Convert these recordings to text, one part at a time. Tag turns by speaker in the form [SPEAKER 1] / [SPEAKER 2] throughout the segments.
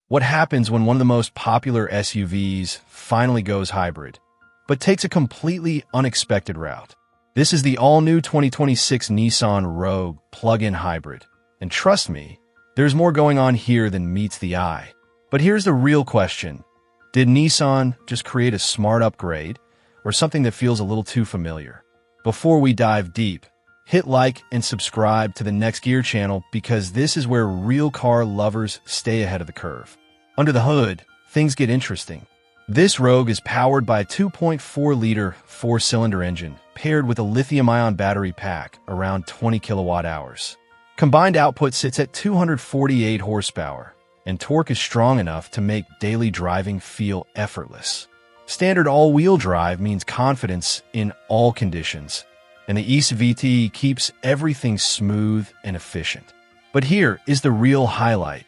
[SPEAKER 1] What happens when one of the most popular SUVs finally goes hybrid, but takes a completely unexpected route? This is the all-new 2026 Nissan Rogue Plug-In Hybrid. And trust me, there's more going on here than meets the eye. But here's the real question. Did Nissan just create a smart upgrade, or something that feels a little too familiar? Before we dive deep, hit like and subscribe to the Next Gear channel because this is where real car lovers stay ahead of the curve. Under the hood, things get interesting. This Rogue is powered by a 2.4-liter four-cylinder engine paired with a lithium-ion battery pack around 20 kilowatt-hours. Combined output sits at 248 horsepower, and torque is strong enough to make daily driving feel effortless. Standard all-wheel drive means confidence in all conditions, and the ECVT keeps everything smooth and efficient. But here is the real highlight.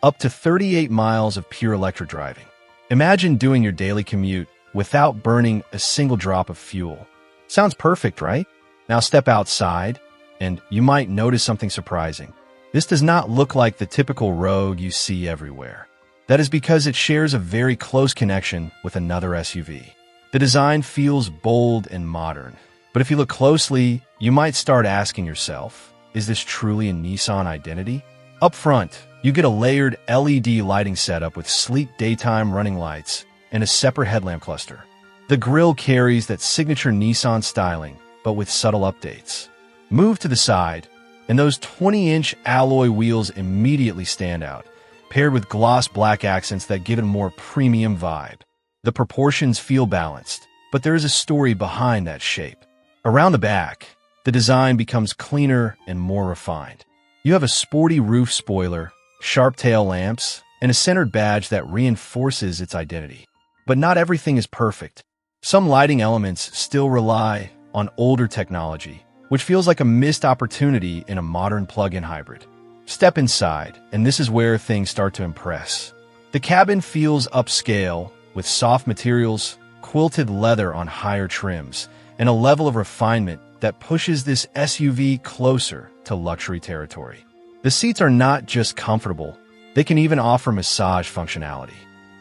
[SPEAKER 1] Up to 38 miles of pure electric driving. Imagine doing your daily commute without burning a single drop of fuel. Sounds perfect, right? Now step outside, and you might notice something surprising. This does not look like the typical Rogue you see everywhere. That is because it shares a very close connection with another SUV. The design feels bold and modern, but if you look closely, you might start asking yourself, is this truly a Nissan identity? Up front, you get a layered LED lighting setup with sleek daytime running lights and a separate headlamp cluster. The grille carries that signature Nissan styling, but with subtle updates. Move to the side, and those 20-inch alloy wheels immediately stand out, paired with gloss black accents that give it a more premium vibe. The proportions feel balanced, but there is a story behind that shape. Around the back, the design becomes cleaner and more refined. You have a sporty roof spoiler, sharp tail lamps, and a centered badge that reinforces its identity. But not everything is perfect. Some lighting elements still rely on older technology, which feels like a missed opportunity in a modern plug-in hybrid. Step inside, and this is where things start to impress. The cabin feels upscale, with soft materials, quilted leather on higher trims, and a level of refinement that pushes this SUV closer to luxury territory. The seats are not just comfortable, they can even offer massage functionality.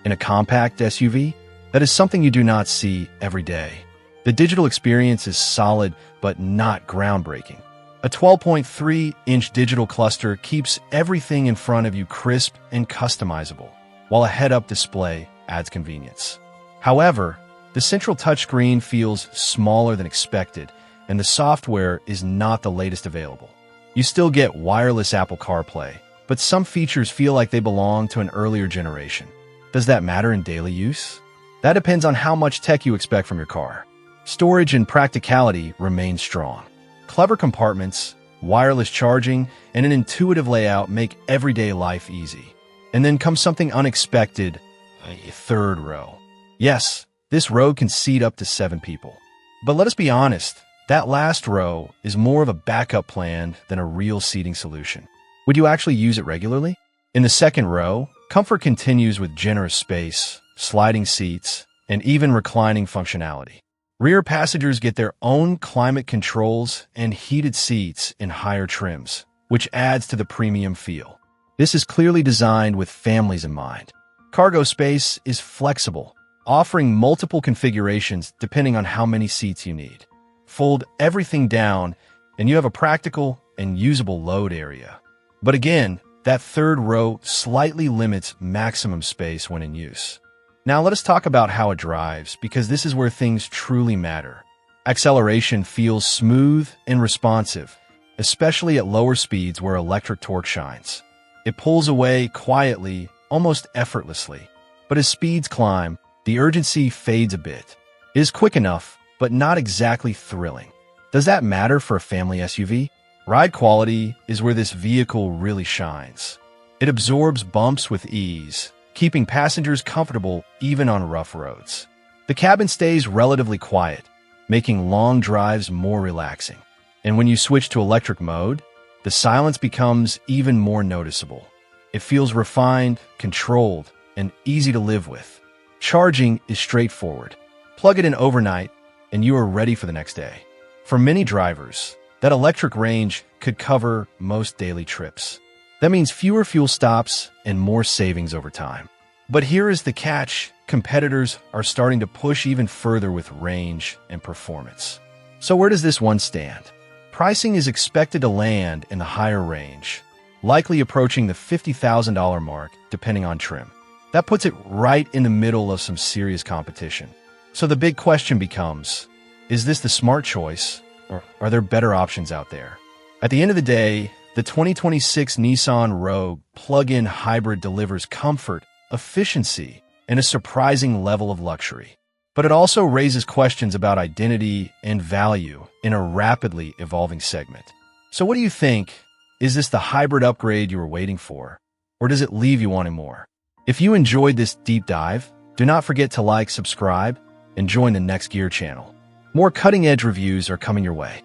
[SPEAKER 1] In a compact SUV, that is something you do not see every day. The digital experience is solid, but not groundbreaking. A 12.3-inch digital cluster keeps everything in front of you crisp and customizable, while a head-up display adds convenience. However, the central touchscreen feels smaller than expected, and the software is not the latest available. You still get wireless Apple CarPlay, but some features feel like they belong to an earlier generation. Does that matter in daily use? That depends on how much tech you expect from your car. Storage and practicality remain strong. Clever compartments, wireless charging, and an intuitive layout make everyday life easy. And then comes something unexpected, a third row. Yes, this Rogue can seat up to 7 people. But let us be honest, that last row is more of a backup plan than a real seating solution. Would you actually use it regularly? In the second row, comfort continues with generous space, sliding seats, and even reclining functionality. Rear passengers get their own climate controls and heated seats in higher trims, which adds to the premium feel. This is clearly designed with families in mind. Cargo space is flexible, offering multiple configurations depending on how many seats you need. Fold everything down, and you have a practical and usable load area. But again, that third row slightly limits maximum space when in use. Now let us talk about how it drives, because this is where things truly matter. Acceleration feels smooth and responsive, especially at lower speeds where electric torque shines. It pulls away quietly, almost effortlessly. But as speeds climb, the urgency fades a bit. It is quick enough, but not exactly thrilling. Does that matter for a family SUV? Ride quality is where this vehicle really shines. It absorbs bumps with ease, keeping passengers comfortable even on rough roads. The cabin stays relatively quiet, making long drives more relaxing. And when you switch to electric mode, the silence becomes even more noticeable. It feels refined, controlled, and easy to live with. Charging is straightforward. Plug it in overnight, and you are ready for the next day. For many drivers, that electric range could cover most daily trips. That means fewer fuel stops and more savings over time. But here is the catch. Competitors are starting to push even further with range and performance. So where does this one stand? Pricing is expected to land in the higher range, likely approaching the $50,000 mark depending on trim. That puts it right in the middle of some serious competition. So the big question becomes, is this the smart choice, or are there better options out there? At the end of the day, the 2026 Nissan Rogue Plug-In Hybrid delivers comfort, efficiency, and a surprising level of luxury. But it also raises questions about identity and value in a rapidly evolving segment. So what do you think? Is this the hybrid upgrade you were waiting for? Or does it leave you wanting more? If you enjoyed this deep dive, do not forget to like, subscribe, and join the Next Gear channel. More cutting-edge reviews are coming your way.